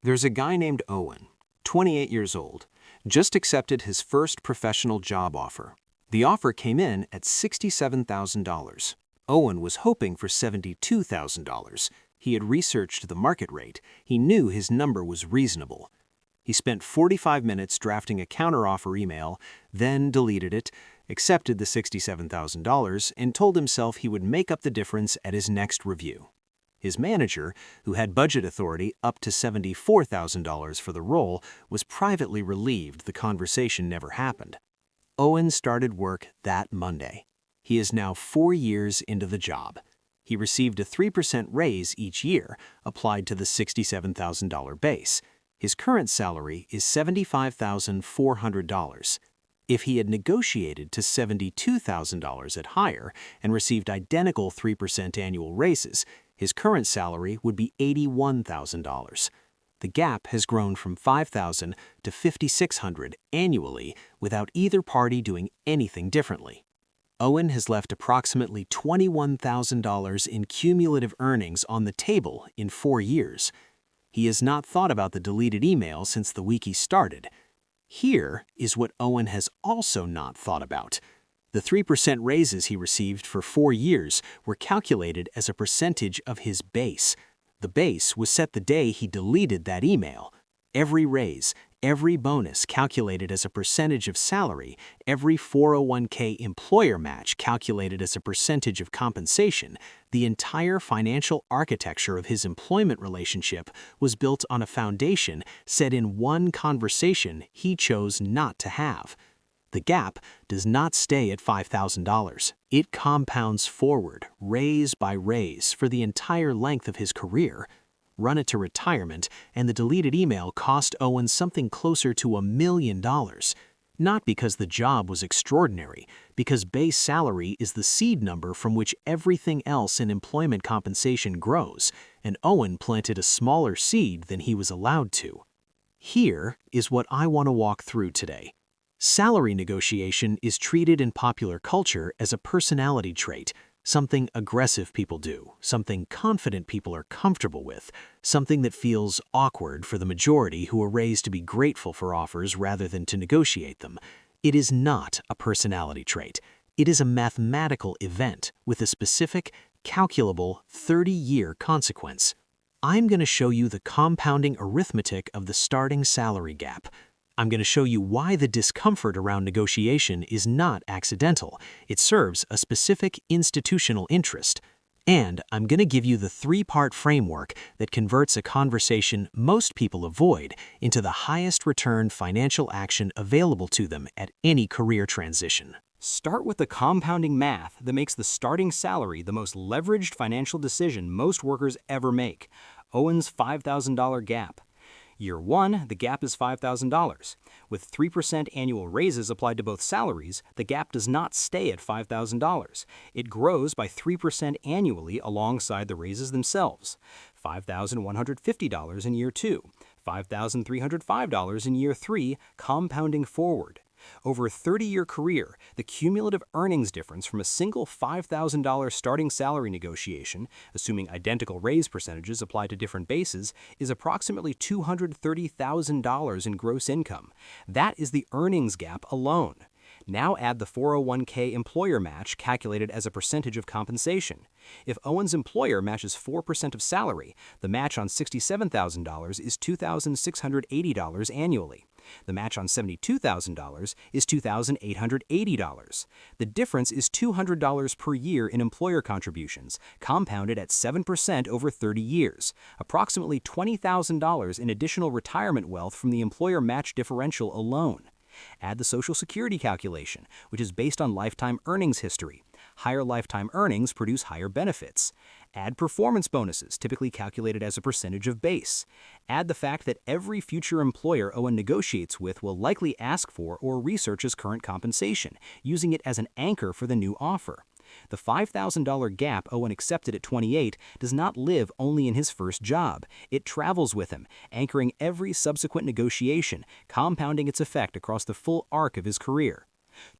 There's a guy named Owen, 28 years old, just accepted his first professional job offer. The offer came in at $67,000. Owen was hoping for $72,000. He had researched the market rate. He knew his number was reasonable. He spent 45 minutes drafting a counteroffer email, then deleted it, accepted the $67,000, and told himself he would make up the difference at his next review. His manager, who had budget authority up to $74,000 for the role, was privately relieved the conversation never happened. Owen started work that Monday. He is now 4 years into the job. He received a 3% raise each year, applied to the $67,000 base. His current salary is $75,400. If he had negotiated to $72,000 at higher and received identical 3% annual raises, his current salary would be $81,000. The gap has grown from $5,000 to $5,600 annually without either party doing anything differently. Owen has left approximately $21,000 in cumulative earnings on the table in 4 years. He has not thought about the deleted email since the week he started. Here is what Owen has also not thought about. The 3% raises he received for 4 years were calculated as a percentage of his base. The base was set the day he deleted that email. Every raise, every bonus calculated as a percentage of salary, every 401k employer match calculated as a percentage of compensation, the entire financial architecture of his employment relationship was built on a foundation set in one conversation he chose not to have. The gap does not stay at $5,000. It compounds forward, raise by raise, for the entire length of his career. Run it to retirement, and the deleted email cost Owen something closer to $1 million. Not because the job was extraordinary, because base salary is the seed number from which everything else in employment compensation grows, and Owen planted a smaller seed than he was allowed to. Here is what I want to walk through today. Salary negotiation is treated in popular culture as a personality trait, something aggressive people do, something confident people are comfortable with, something that feels awkward for the majority who are raised to be grateful for offers rather than to negotiate them. It is not a personality trait. It is a mathematical event with a specific, calculable 30-year consequence. I'm going to show you the compounding arithmetic of the starting salary gap. I'm going to show you why the discomfort around negotiation is not accidental. It serves a specific institutional interest. And I'm going to give you the 3-part framework that converts a conversation most people avoid into the highest return financial action available to them at any career transition. Start with the compounding math that makes the starting salary the most leveraged financial decision most workers ever make. Owen's $5,000 gap. Year 1, the gap is $5,000. With 3% annual raises applied to both salaries, the gap does not stay at $5,000. It grows by 3% annually alongside the raises themselves. $5,150 in year 2, $5,305 in year 3, compounding forward. Over a 30-year career, the cumulative earnings difference from a single $5,000 starting salary negotiation, assuming identical raise percentages applied to different bases, is approximately $230,000 in gross income. That is the earnings gap alone. Now add the 401k employer match calculated as a percentage of compensation. If Owen's employer matches 4% of salary, the match on $67,000 is $2,680 annually. The match on $72,000 is $2,880. The difference is $200 per year in employer contributions, compounded at 7% over 30 years, approximately $20,000 in additional retirement wealth from the employer match differential alone. Add the Social Security calculation, which is based on lifetime earnings history. Higher lifetime earnings produce higher benefits. Add performance bonuses, typically calculated as a percentage of base. Add the fact that every future employer Owen negotiates with will likely ask for or research his current compensation, using it as an anchor for the new offer. The $5,000 gap Owen accepted at 28 does not live only in his first job. It travels with him, anchoring every subsequent negotiation, compounding its effect across the full arc of his career.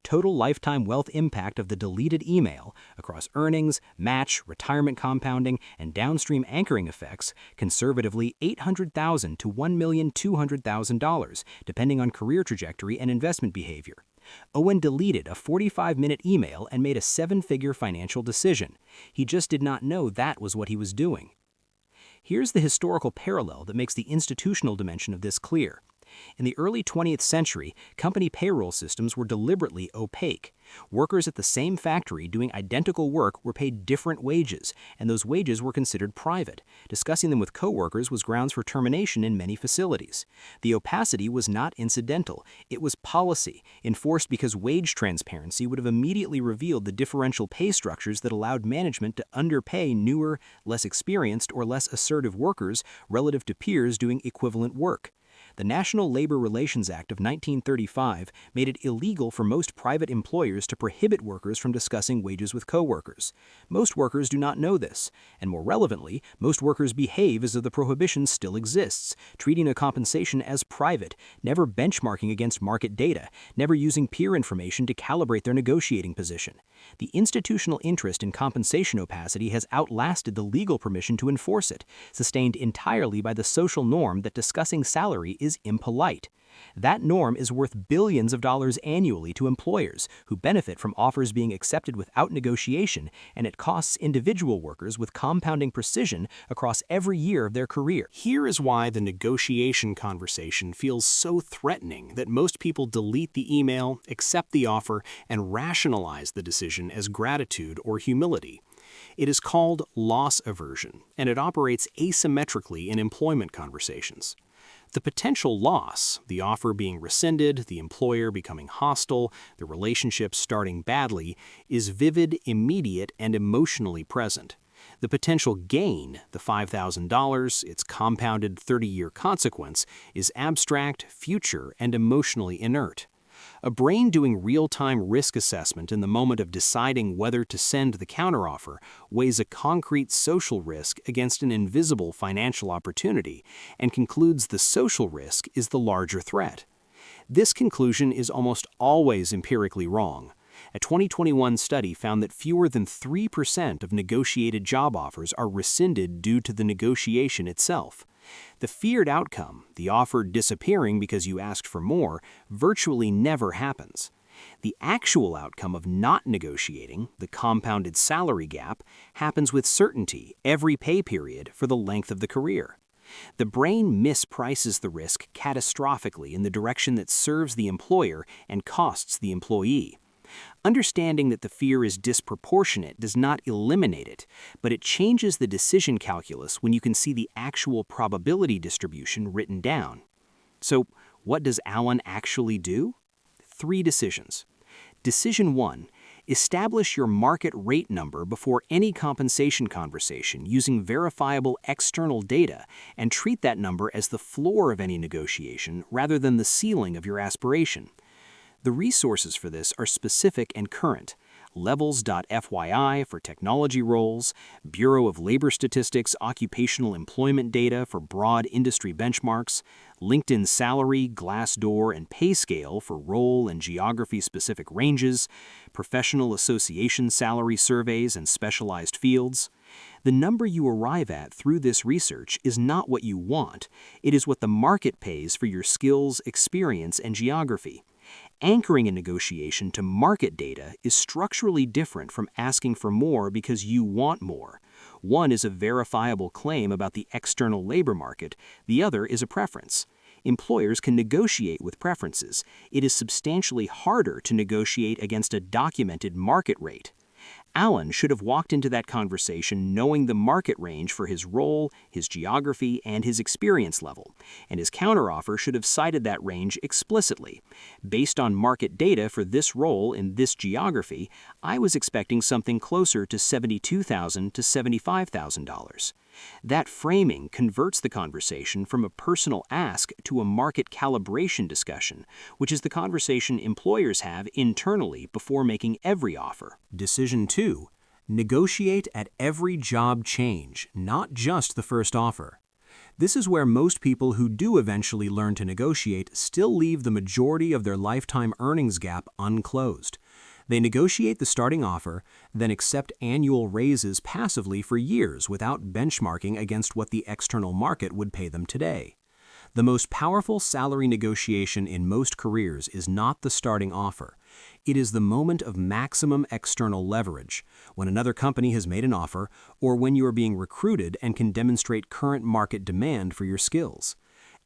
Total lifetime wealth impact of the deleted email across earnings, match, retirement compounding, and downstream anchoring effects, conservatively $800,000 to $1,200,000, depending on career trajectory and investment behavior. Owen deleted a 45-minute email and made a 7-figure financial decision. He just did not know that was what he was doing. Here's the historical parallel that makes the institutional dimension of this clear. In the early 20th century, company payroll systems were deliberately opaque. Workers at the same factory doing identical work were paid different wages, and those wages were considered private. Discussing them with coworkers was grounds for termination in many facilities. The opacity was not incidental. It was policy, enforced because wage transparency would have immediately revealed the differential pay structures that allowed management to underpay newer, less experienced, or less assertive workers relative to peers doing equivalent work. The National Labor Relations Act of 1935 made it illegal for most private employers to prohibit workers from discussing wages with coworkers. Most workers do not know this, and more relevantly, most workers behave as though the prohibition still exists, treating a compensation as private, never benchmarking against market data, never using peer information to calibrate their negotiating position. The institutional interest in compensation opacity has outlasted the legal permission to enforce it, sustained entirely by the social norm that discussing salary is impolite. That norm is worth billions of dollars annually to employers who benefit from offers being accepted without negotiation, and it costs individual workers with compounding precision across every year of their career. Here is why the negotiation conversation feels so threatening that most people delete the email, accept the offer, and rationalize the decision as gratitude or humility. It is called loss aversion, and it operates asymmetrically in employment conversations. The potential loss, the offer being rescinded, the employer becoming hostile, the relationship starting badly, is vivid, immediate, and emotionally present. The potential gain, the $5,000, its compounded 30-year consequence, is abstract, future, and emotionally inert. A brain doing real-time risk assessment in the moment of deciding whether to send the counteroffer weighs a concrete social risk against an invisible financial opportunity and concludes the social risk is the larger threat. This conclusion is almost always empirically wrong. A 2021 study found that fewer than 3% of negotiated job offers are rescinded due to the negotiation itself. The feared outcome, the offer disappearing because you asked for more, virtually never happens. The actual outcome of not negotiating, the compounded salary gap, happens with certainty every pay period for the length of the career. The brain misprices the risk catastrophically in the direction that serves the employer and costs the employee. Understanding that the fear is disproportionate does not eliminate it, but it changes the decision calculus when you can see the actual probability distribution written down. So, what does Owen actually do? 3 decisions. Decision 1. Establish your market rate number before any compensation conversation using verifiable external data and treat that number as the floor of any negotiation rather than the ceiling of your aspiration. The resources for this are specific and current. Levels.fyi for technology roles, Bureau of Labor Statistics occupational employment data for broad industry benchmarks, LinkedIn Salary, Glassdoor, and PayScale for role and geography-specific ranges, professional association salary surveys and specialized fields. The number you arrive at through this research is not what you want. It is what the market pays for your skills, experience, and geography. Anchoring a negotiation to market data is structurally different from asking for more because you want more. One is a verifiable claim about the external labor market, the other is a preference. Employers can negotiate with preferences. It is substantially harder to negotiate against a documented market rate. Owen should have walked into that conversation knowing the market range for his role, his geography, and his experience level, and his counteroffer should have cited that range explicitly. Based on market data for this role in this geography, I was expecting something closer to $72,000 to $75,000. That framing converts the conversation from a personal ask to a market calibration discussion, which is the conversation employers have internally before making every offer. Decision 2. Negotiate at every job change, not just the first offer. This is where most people who do eventually learn to negotiate still leave the majority of their lifetime earnings gap unclosed. They negotiate the starting offer, then accept annual raises passively for years without benchmarking against what the external market would pay them today. The most powerful salary negotiation in most careers is not the starting offer. It is the moment of maximum external leverage, when another company has made an offer, or when you are being recruited and can demonstrate current market demand for your skills.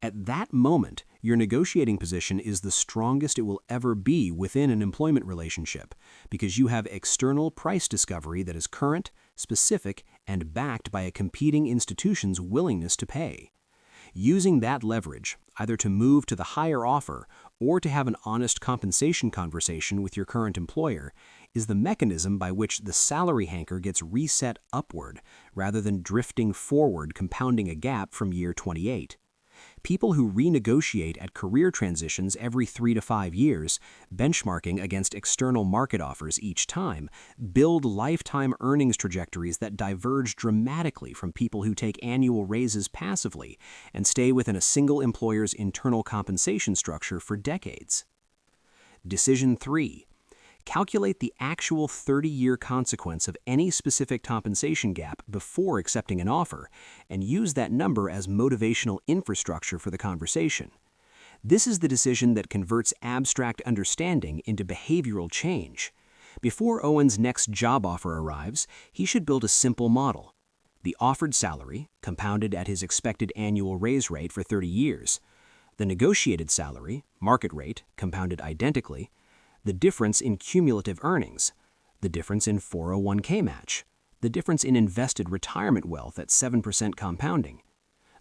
At that moment, your negotiating position is the strongest it will ever be within an employment relationship, because you have external price discovery that is current, specific, and backed by a competing institution's willingness to pay. Using that leverage, either to move to the higher offer or to have an honest compensation conversation with your current employer, is the mechanism by which the salary hanker gets reset upward rather than drifting forward, compounding a gap from year 28. People who renegotiate at career transitions every 3 to 5 years, benchmarking against external market offers each time, build lifetime earnings trajectories that diverge dramatically from people who take annual raises passively and stay within a single employer's internal compensation structure for decades. Decision 3. Calculate the actual 30-year consequence of any specific compensation gap before accepting an offer, and use that number as motivational infrastructure for the conversation. This is the decision that converts abstract understanding into behavioral change. Before Owen's next job offer arrives, he should build a simple model. The offered salary, compounded at his expected annual raise rate for 30 years. The negotiated salary, market rate, compounded identically. The difference in cumulative earnings, the difference in 401k match, the difference in invested retirement wealth at 7% compounding,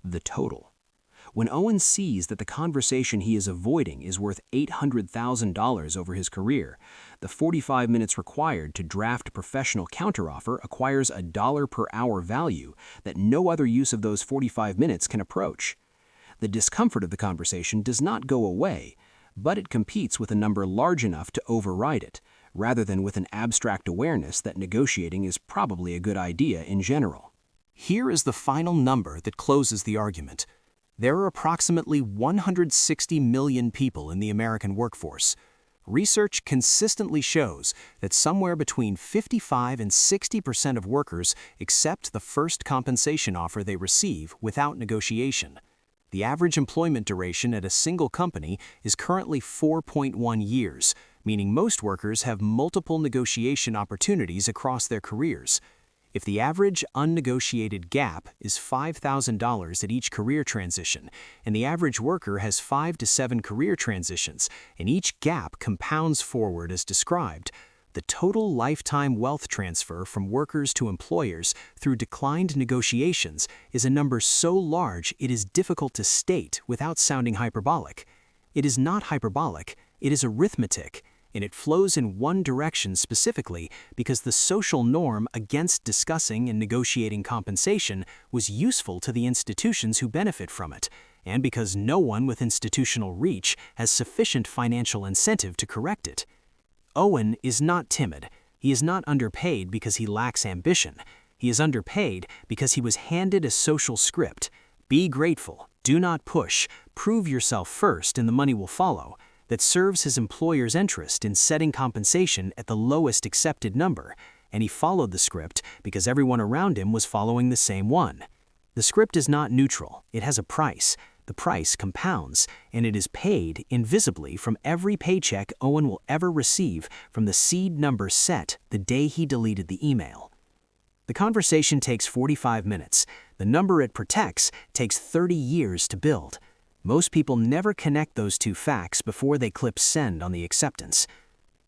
the total. When Owen sees that the conversation he is avoiding is worth $800,000 over his career, the 45 minutes required to draft a professional counteroffer acquires a dollar per hour value that no other use of those 45 minutes can approach. The discomfort of the conversation does not go away, but it competes with a number large enough to override it, rather than with an abstract awareness that negotiating is probably a good idea in general. Here is the final number that closes the argument. There are approximately 160 million people in the American workforce. Research consistently shows that somewhere between 55 and 60% of workers accept the first compensation offer they receive without negotiation. The average employment duration at a single company is currently 4.1 years, meaning most workers have multiple negotiation opportunities across their careers. If the average unnegotiated gap is $5,000 at each career transition, and the average worker has 5 to 7 career transitions, and each gap compounds forward as described, the total lifetime wealth transfer from workers to employers through declined negotiations is a number so large it is difficult to state without sounding hyperbolic. It is not hyperbolic, it is arithmetic, and it flows in one direction specifically because the social norm against discussing and negotiating compensation was useful to the institutions who benefit from it, and because no one with institutional reach has sufficient financial incentive to correct it. Owen is not timid. He is not underpaid because he lacks ambition. He is underpaid because he was handed a social script. Be grateful, do not push, prove yourself first and the money will follow, that serves his employer's interest in setting compensation at the lowest accepted number, and he followed the script because everyone around him was following the same one. The script is not neutral, it has a price. The price compounds, and it is paid invisibly from every paycheck Owen will ever receive from the seed number set the day he deleted the email. The conversation takes 45 minutes. The number it protects takes 30 years to build. Most people never connect those two facts before they clip send on the acceptance.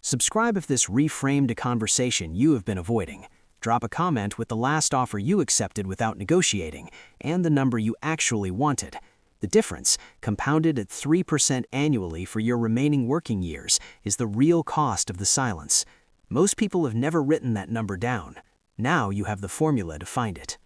Subscribe if this reframed a conversation you have been avoiding. Drop a comment with the last offer you accepted without negotiating and the number you actually wanted. The difference, compounded at 3% annually for your remaining working years, is the real cost of the silence. Most people have never written that number down. Now you have the formula to find it.